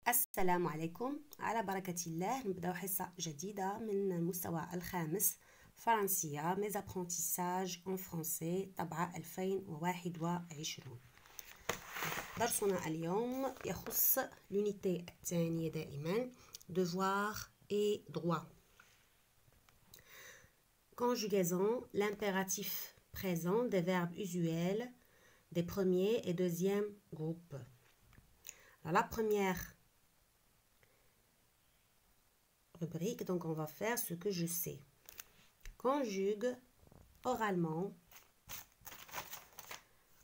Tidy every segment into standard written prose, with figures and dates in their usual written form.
السلام عليكم. على بركة الله نبدأ حصة جديدة من المستوى الخامس فرنسية mes apprentissages en français طبعة 2021. درسنا اليوم يخص l'unité الثانية دائما devoir et droit. Conjugaison, l'impératif présent des verbes usuels des premiers et deuxièmes groupes. Alors, la première rubrique, donc on va faire ce que je sais. Conjugue oralement.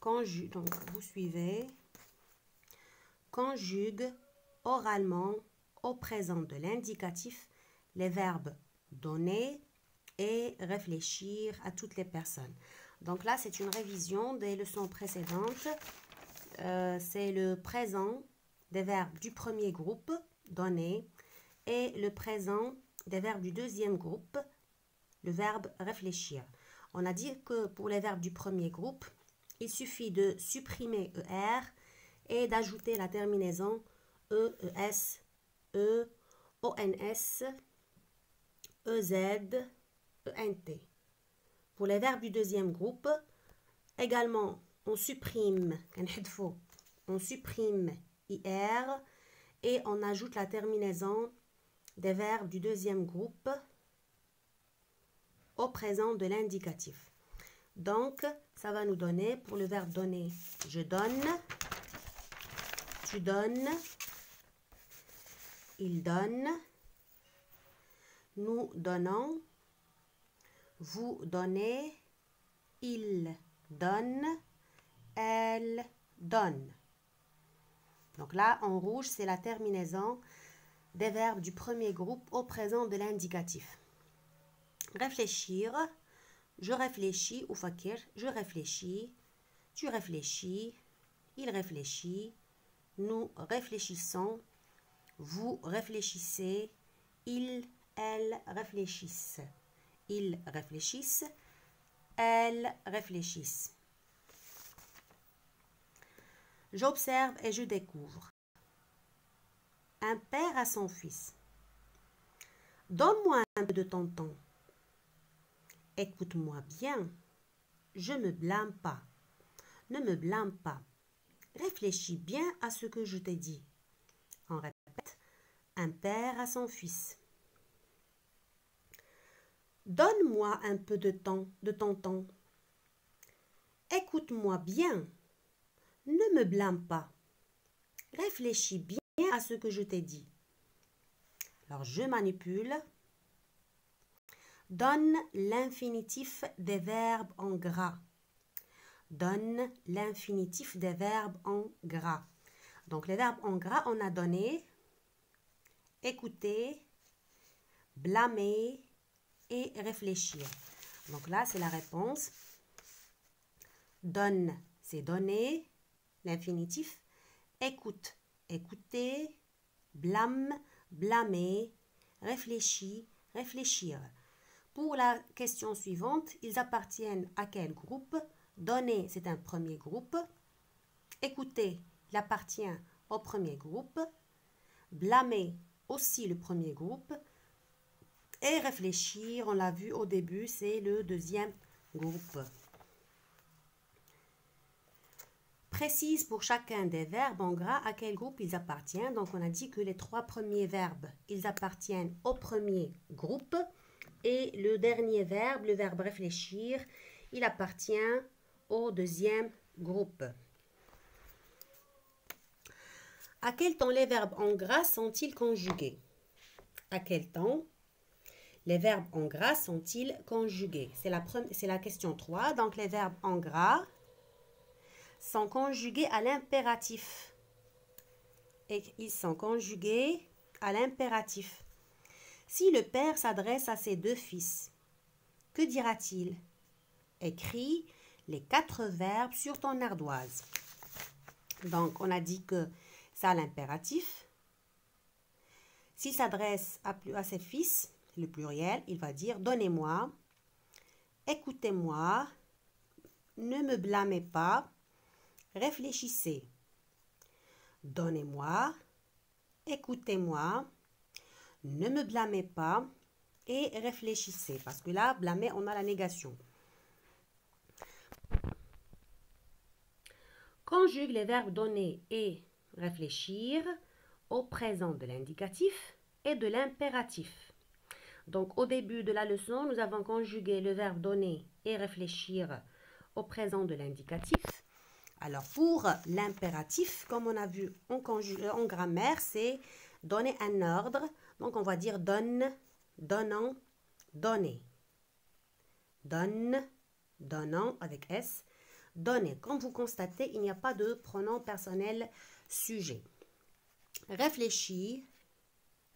Donc vous suivez. Conjugue oralement au présent de l'indicatif les verbes donner et réfléchir à toutes les personnes. Donc là, c'est une révision des leçons précédentes. C'est le présent des verbes du premier groupe, donner, et le présent des verbes du deuxième groupe, le verbe réfléchir. On a dit que pour les verbes du premier groupe, il suffit de supprimer ER et d'ajouter la terminaison EES, E, ONS, EZ, ENT. Pour les verbes du deuxième groupe, également, on supprime IR et on ajoute la terminaison des verbes du deuxième groupe au présent de l'indicatif. Donc, ça va nous donner, pour le verbe donner, je donne, tu donnes, il donne, nous donnons, vous donnez, il donne, elle donne. Donc là, en rouge, c'est la terminaison des verbes du premier groupe au présent de l'indicatif. Réfléchir, je réfléchis, ou fakir, je réfléchis, tu réfléchis, il réfléchit, nous réfléchissons, vous réfléchissez, il, elle réfléchissent, ils réfléchissent, elles réfléchissent. J'observe et je découvre. Un père à son fils. Donne-moi un peu de ton temps. Écoute-moi bien. Je ne me blâme pas. Ne me blâme pas. Réfléchis bien à ce que je t'ai dit. On répète. Un père à son fils. Donne-moi un peu de ton temps. Écoute-moi bien. Ne me blâme pas. Réfléchis bien à ce que je t'ai dit. Alors, je manipule. Donne l'infinitif des verbes en gras. Donne l'infinitif des verbes en gras. Donc, les verbes en gras, on a donné, écouter, blâmer et réfléchir. Donc là, c'est la réponse. Donne, c'est donner, l'infinitif. Écoute, écouter, blâme, blâmer, réfléchir, réfléchir. Pour la question suivante, ils appartiennent à quel groupe? Donner, c'est un premier groupe. Écouter, il appartient au premier groupe. Blâmer, aussi le premier groupe. Et réfléchir, on l'a vu au début, c'est le deuxième groupe. Précise pour chacun des verbes en gras à quel groupe ils appartiennent. Donc, on a dit que les trois premiers verbes, ils appartiennent au premier groupe. Et le dernier verbe, le verbe réfléchir, il appartient au deuxième groupe. À quel temps les verbes en gras sont-ils conjugués? À quel temps les verbes en gras sont-ils conjugués? C'est la question 3. Donc, les verbes en gras sont conjugués à l'impératif. Et ils sont conjugués à l'impératif. Si le père s'adresse à ses deux fils, que dira-t-il? Écris les 4 verbes sur ton ardoise. Donc, on a dit que ça a l'impératif. S'il s'adresse à ses fils, le pluriel, il va dire « Donnez-moi, écoutez-moi, ne me blâmez pas, réfléchissez. Donnez-moi, écoutez-moi, ne me blâmez pas et réfléchissez. Parce que là, blâmer, on a la négation. Conjugue les verbes donner et réfléchir au présent de l'indicatif et de l'impératif. Donc, au début de la leçon, nous avons conjugué le verbe donner et réfléchir au présent de l'indicatif. Alors, pour l'impératif, comme on a vu en grammaire, c'est donner un ordre. Donc, on va dire donne, donnant, donner. Donne, donnant avec S, donner. Comme vous constatez, il n'y a pas de pronom personnel sujet. Réfléchir,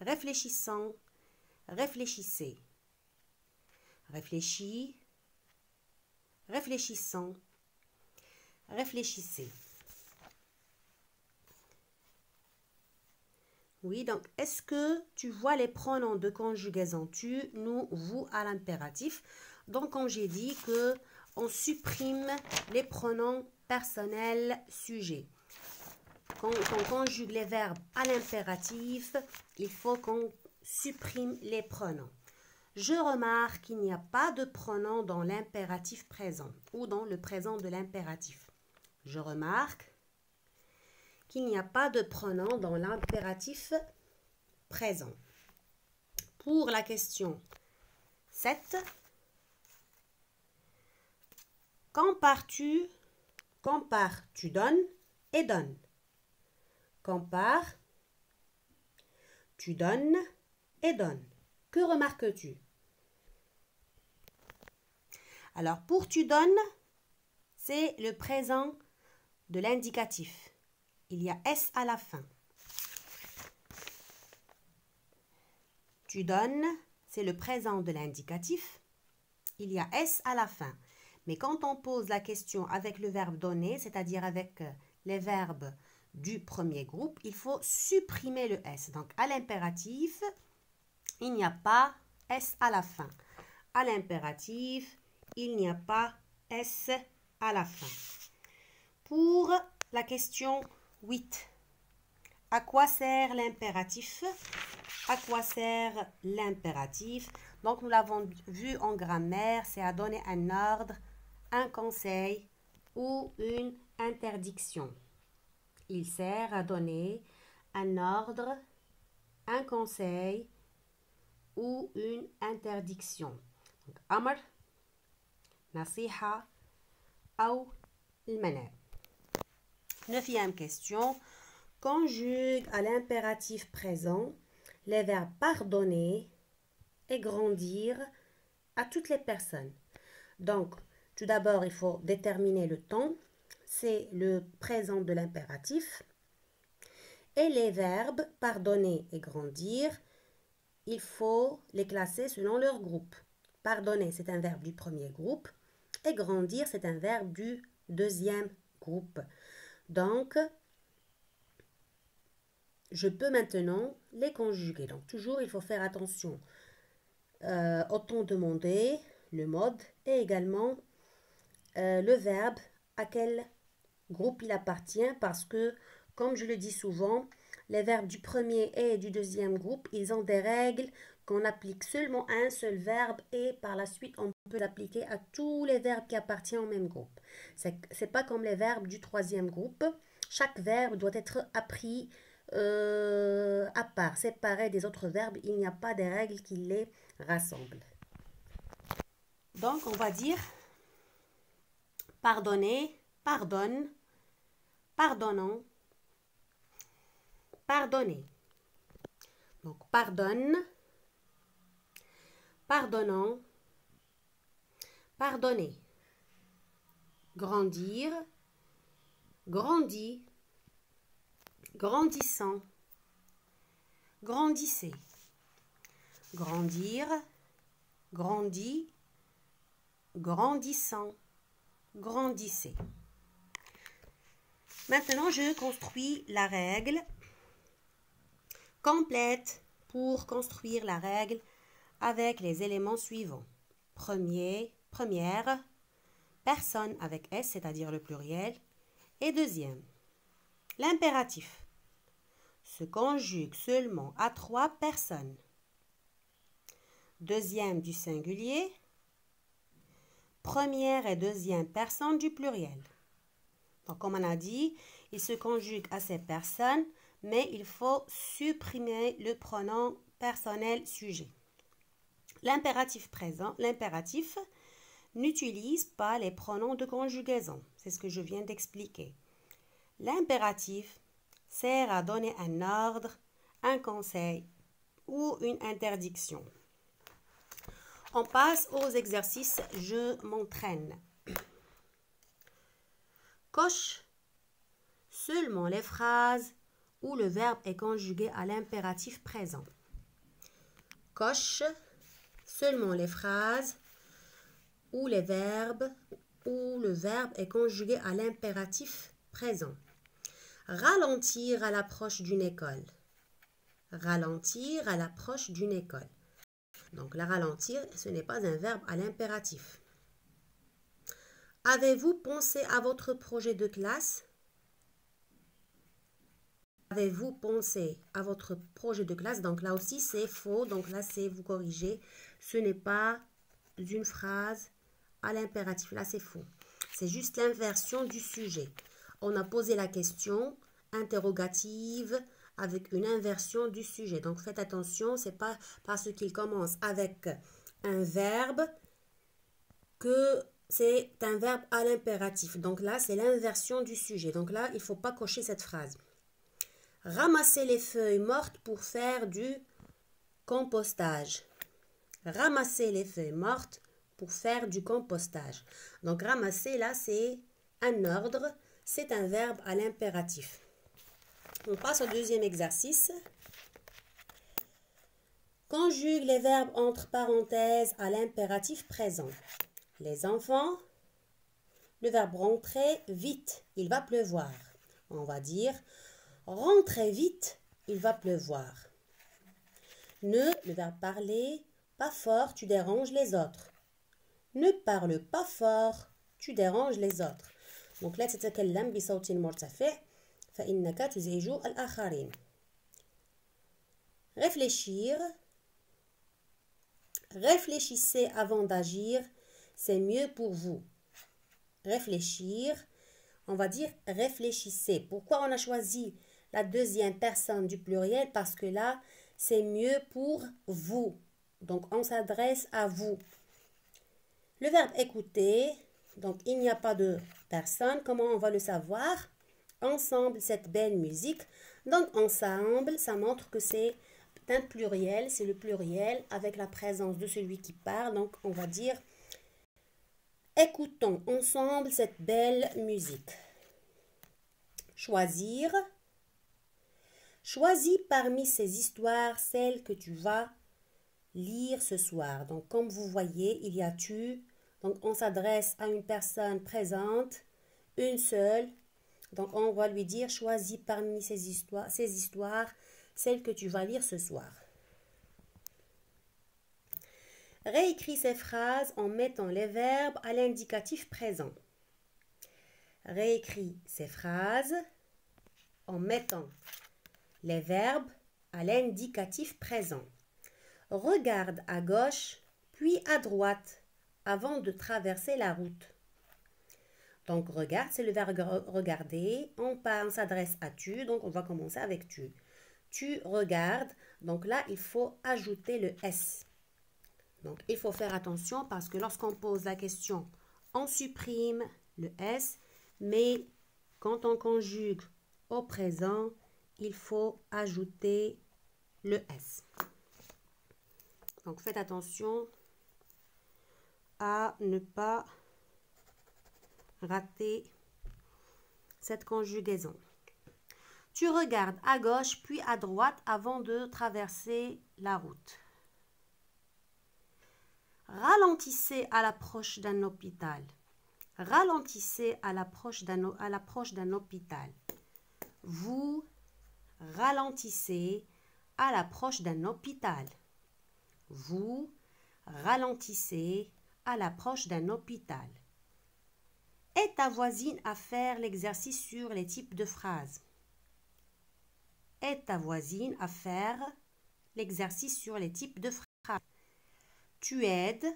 réfléchissant, réfléchissez. Réfléchis, réfléchissant, réfléchissez. Oui, donc est-ce que tu vois les pronoms de conjugaison tu, nous, vous à l'impératif? Donc, comme j'ai dit que on supprime les pronoms personnels sujets. Quand on conjugue les verbes à l'impératif, il faut qu'on supprime les pronoms. Je remarque qu'il n'y a pas de pronom dans l'impératif présent ou dans le présent de l'impératif. Je remarque qu'il n'y a pas de pronom dans l'impératif présent. Pour la question 7, compares-tu, compare, tu donnes et donnes. Compare, tu donnes et donnes. Que remarques-tu? Alors, pour tu donnes, c'est le présent de l'indicatif. Il y a S à la fin. Tu donnes, c'est le présent de l'indicatif. Il y a S à la fin. Mais quand on pose la question avec le verbe donner, c'est-à-dire avec les verbes du premier groupe, il faut supprimer le S. Donc, à l'impératif, il n'y a pas S à la fin. À l'impératif, il n'y a pas S à la fin. Pour la question 8, à quoi sert l'impératif? À quoi sert l'impératif? Donc, nous l'avons vu en grammaire, c'est à donner un ordre, un conseil ou une interdiction. Il sert à donner un ordre, un conseil ou une interdiction. Donc, amr, nasiha ou al-mana. 9e question. Conjugue à l'impératif présent les verbes pardonner et grandir à toutes les personnes. Donc, tout d'abord, il faut déterminer le temps. C'est le présent de l'impératif. Et les verbes pardonner et grandir, il faut les classer selon leur groupe. Pardonner, c'est un verbe du premier groupe. Et grandir, c'est un verbe du deuxième groupe. Donc, je peux maintenant les conjuguer. Donc, toujours, il faut faire attention au temps demandé, le mode, et également le verbe, à quel groupe il appartient, parce que, comme je le dis souvent, les verbes du premier et du deuxième groupe, ils ont des règles qu'on applique seulement à un seul verbe et par la suite, on peut l'appliquer à tous les verbes qui appartiennent au même groupe. C'est pas comme les verbes du troisième groupe. Chaque verbe doit être appris à part, séparé des autres verbes. Il n'y a pas de règles qui les rassemblent. Donc, on va dire pardonner, pardonne, pardonnant, pardonner. Donc, pardonne, pardonnant, pardonner. Grandir, grandit, grandissant, grandissez. Grandir, grandit, grandissant, grandissez. Maintenant, je construis la règle complète pour construire la règle avec les éléments suivants. Première, personne avec S, c'est-à-dire le pluriel. Et deuxième, l'impératif. se conjugue seulement à 3 personnes. Deuxième du singulier. Première et deuxième personne du pluriel. Donc, comme on a dit, il se conjugue à ces personnes, mais il faut supprimer le pronom personnel sujet. L'impératif présent, l'impératif n'utilise pas les pronoms de conjugaison. C'est ce que je viens d'expliquer. L'impératif sert à donner un ordre, un conseil ou une interdiction. On passe aux exercices « Je m'entraîne ». Coche seulement les phrases où le verbe est conjugué à l'impératif présent. Coche seulement les phrases où le verbe est conjugué à l'impératif présent. Ralentir à l'approche d'une école. Ralentir à l'approche d'une école. Donc, la ralentir, ce n'est pas un verbe à l'impératif. Avez-vous pensé à votre projet de classe? Avez-vous pensé à votre projet de classe? Donc, là aussi, c'est faux. Donc, là, c'est vous corrigez. Ce n'est pas une phrase à l'impératif. Là, c'est faux. C'est juste l'inversion du sujet. On a posé la question interrogative avec une inversion du sujet. Donc, faites attention, ce n'est pas parce qu'il commence avec un verbe que c'est un verbe à l'impératif. Donc là, c'est l'inversion du sujet. Donc là, il ne faut pas cocher cette phrase. Ramasser les feuilles mortes pour faire du compostage. Ramasser les feuilles mortes pour faire du compostage. Donc, ramasser, là, c'est un ordre. C'est un verbe à l'impératif. On passe au deuxième exercice. Conjugue les verbes entre parenthèses à l'impératif présent. Les enfants, le verbe rentrer, vite, il va pleuvoir. On va dire, rentrez vite, il va pleuvoir. Ne, le verbe parler, pas fort, tu déranges les autres. Ne parle pas fort, tu déranges les autres. Donc, لا تتكلم بصوت مرتفع فإنك تزعج الآخرين. Réfléchir. Réfléchissez avant d'agir, c'est mieux pour vous. Réfléchir, on va dire réfléchissez. Pourquoi on a choisi la deuxième personne du pluriel? Parce que là, c'est mieux pour vous. Donc, on s'adresse à vous. Le verbe écouter, donc il n'y a pas de personne. Comment on va le savoir? Ensemble, cette belle musique. Donc, ensemble, ça montre que c'est un pluriel. C'est le pluriel avec la présence de celui qui parle. Donc, on va dire écoutons ensemble cette belle musique. Choisir. Choisis parmi ces histoires celle que tu vas lire ce soir. Donc, comme vous voyez, il y a tu. Donc, on s'adresse à une personne présente, une seule. Donc, on va lui dire, choisis parmi ces histoires, celle que tu vas lire ce soir. Réécris ces phrases en mettant les verbes à l'indicatif présent. Réécris ces phrases en mettant les verbes à l'indicatif présent. Regarde à gauche, puis à droite, avant de traverser la route. Donc, regarde, c'est le verbe regarder. On s'adresse à tu, donc on va commencer avec tu. Tu regardes, donc là, il faut ajouter le S. Donc, il faut faire attention parce que lorsqu'on pose la question, on supprime le S, mais quand on conjugue au présent, il faut ajouter le S. Donc, faites attention à ne pas rater cette conjugaison. Tu regardes à gauche puis à droite avant de traverser la route. Ralentissez à l'approche d'un hôpital. Ralentissez à l'approche d'un hôpital. Vous ralentissez à l'approche d'un hôpital. Vous ralentissez à l'approche d'un hôpital. Aide ta voisine à faire l'exercice sur les types de phrases. aide ta voisine à faire l'exercice sur les types de phrases. Tu aides,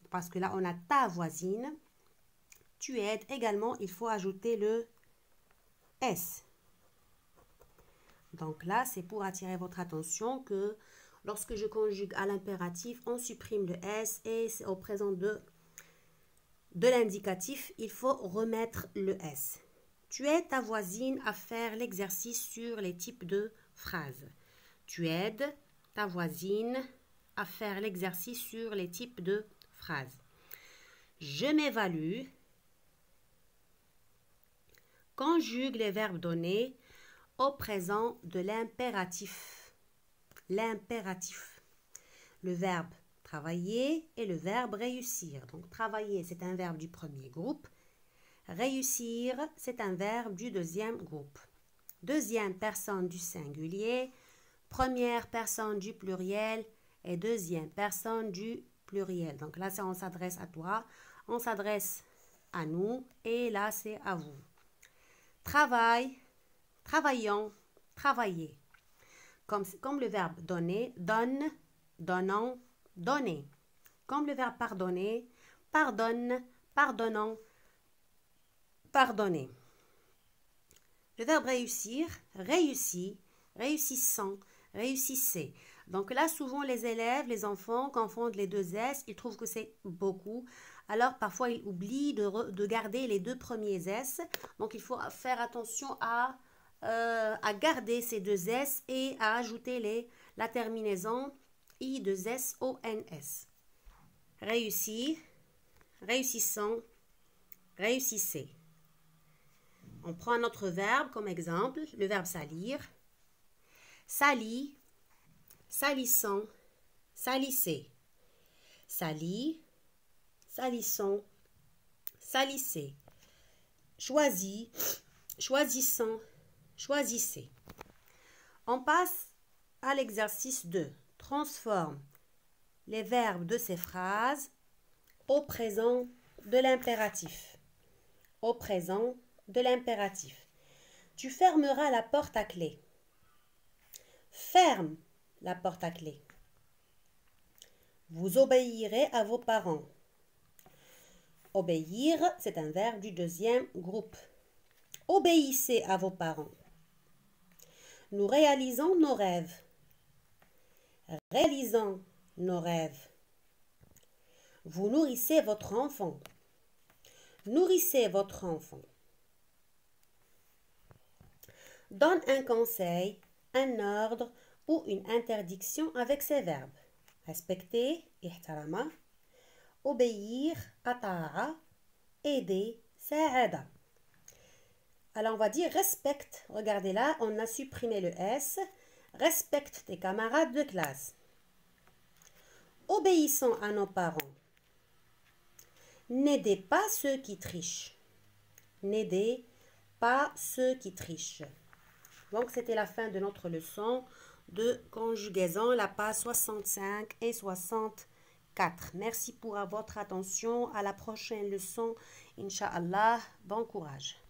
parce que là on a ta voisine. Tu aides également, il faut ajouter le S. Donc là, c'est pour attirer votre attention que lorsque je conjugue à l'impératif, on supprime le S et c'est au présent de l'indicatif, il faut remettre le S. Tu aides ta voisine à faire l'exercice sur les types de phrases. Tu aides ta voisine à faire l'exercice sur les types de phrases. Je m'évalue. Conjugue les verbes donnés au présent de l'impératif. L'impératif. Le verbe travailler et le verbe réussir. Donc, travailler, c'est un verbe du premier groupe. Réussir, c'est un verbe du deuxième groupe. Deuxième personne du singulier, première personne du pluriel et deuxième personne du pluriel. Donc là, on s'adresse à toi, on s'adresse à nous et là, c'est à vous. Travail, travaillons, travailler. Comme le verbe donner, donne, donnons, donner. Comme le verbe pardonner, pardonne, pardonnons, pardonner. Le verbe réussir, réussit, réussissant, réussissez. Donc là, souvent, les élèves, les enfants confondent les deux S. Ils trouvent que c'est beaucoup. Alors, parfois, ils oublient de garder les deux premiers S. Donc, il faut faire attention à garder ces deux S et à ajouter la terminaison I2SONS. Réussir, réussissant, réussissez. On prend un autre verbe comme exemple, le verbe salir. Salit, salissant, salissez. Salit, salissons, salissez. Choisit, choisissant, choisissez. On passe à l'exercice 2. Transforme les verbes de ces phrases au présent de l'impératif. Au présent de l'impératif. Tu fermeras la porte à clé. Ferme la porte à clé. Vous obéirez à vos parents. Obéir, c'est un verbe du deuxième groupe. Obéissez à vos parents. Nous réalisons nos rêves. Réalisons nos rêves. Vous nourrissez votre enfant. Nourrissez votre enfant. Donne un conseil, un ordre ou une interdiction avec ces verbes. Respecter, ihtarama. Obéir, ata'a. Aider, sa'ada. Alors on va dire respecte. Regardez là, on a supprimé le S. Respecte tes camarades de classe. Obéissons à nos parents. N'aidez pas ceux qui trichent. N'aidez pas ceux qui trichent. Donc, c'était la fin de notre leçon de conjugaison, la page 65 et 64. Merci pour votre attention. À la prochaine leçon, Inch'Allah. Bon courage.